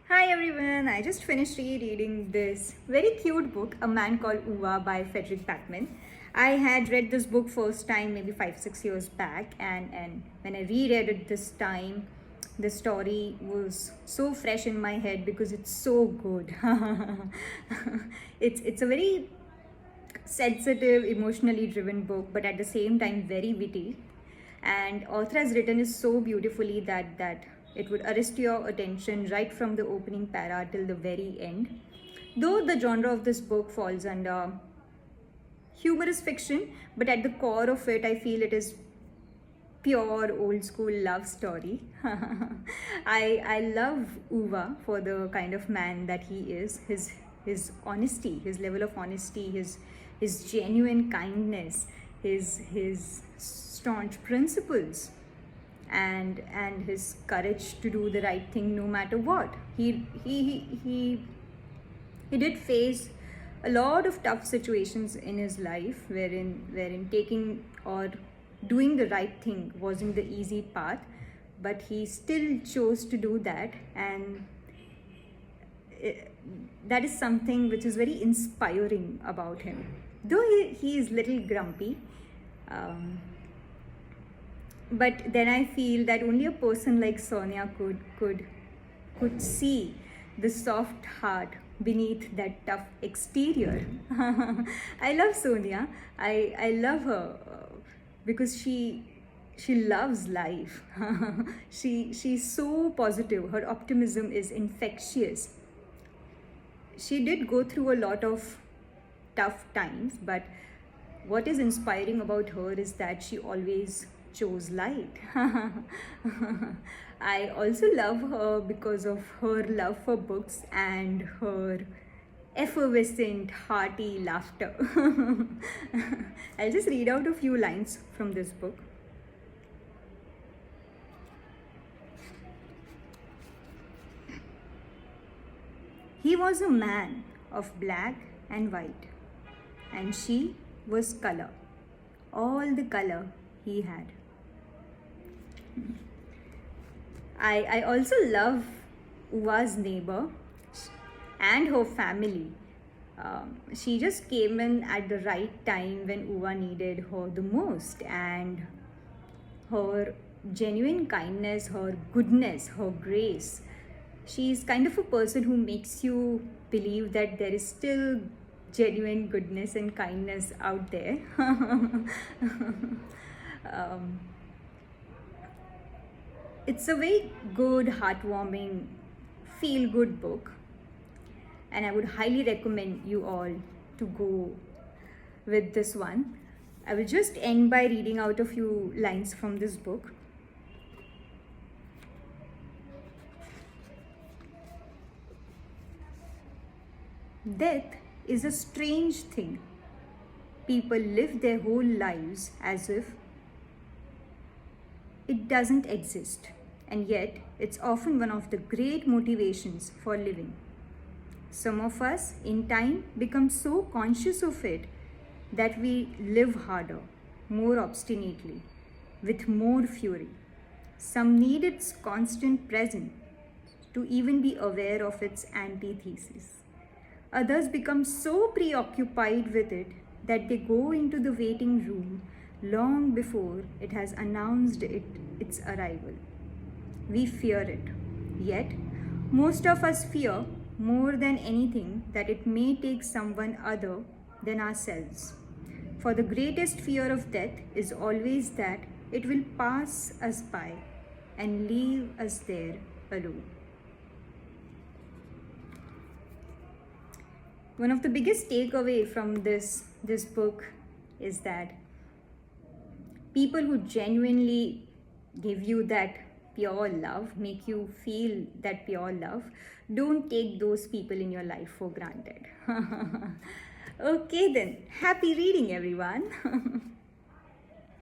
Hi everyone, I just finished rereading this very cute book, A Man Called Uva by Frederick Backman. I had read this book first time maybe 5-6 years back, and when I reread it this time, the story was so fresh in my head because it's so good. It's a very sensitive, emotionally driven book, but at the same time very witty. And author has written it so beautifully that it would arrest your attention right from the opening para till the very end. Though the genre of this book falls under humorous fiction, but at the core of it, I feel it is pure old school love story. I love Uva for the kind of man that he is. His honesty, his level of honesty, his genuine kindness, his staunch principles, and his courage to do the right thing no matter what. He did face a lot of tough situations in his life wherein taking or doing the right thing wasn't the easy path, but he still chose to do that. And that is something which is very inspiring about him, though he is little grumpy. But then I feel that only a person like Sonia could see the soft heart beneath that tough exterior. I love Sonia. I love her because she loves life. She's so positive. Her optimism is infectious. She did go through a lot of tough times, but what is inspiring about her is that she always chose light. I also love her because of her love for books and her effervescent, hearty laughter. I'll just read out a few lines from this book. He was a man of black and white, and she was color, all the color he had. I also love Uva's neighbor and her family. She just came in at the right time when Uva needed her the most, and her genuine kindness, her goodness, her grace. She's kind of a person who makes you believe that there is still genuine goodness and kindness out there. It's a very good, heartwarming, feel good book, and I would highly recommend you all to go with this one. I will just end by reading out a few lines from this book. Death is a strange thing. People live their whole lives as if it doesn't exist, and yet it's often one of the great motivations for living. Some of us, in time, become so conscious of it that we live harder, more obstinately, with more fury. Some need its constant presence to even be aware of its antithesis. Others become so preoccupied with it that they go into the waiting room long before it has announced its arrival. We fear it. Yet, most of us fear more than anything that it may take someone other than ourselves. For the greatest fear of death is always that it will pass us by and leave us there alone. One of the biggest takeaway from this book is that people who genuinely give you that pure love, make you feel that pure love, don't take those people in your life for granted. Okay then, happy reading everyone.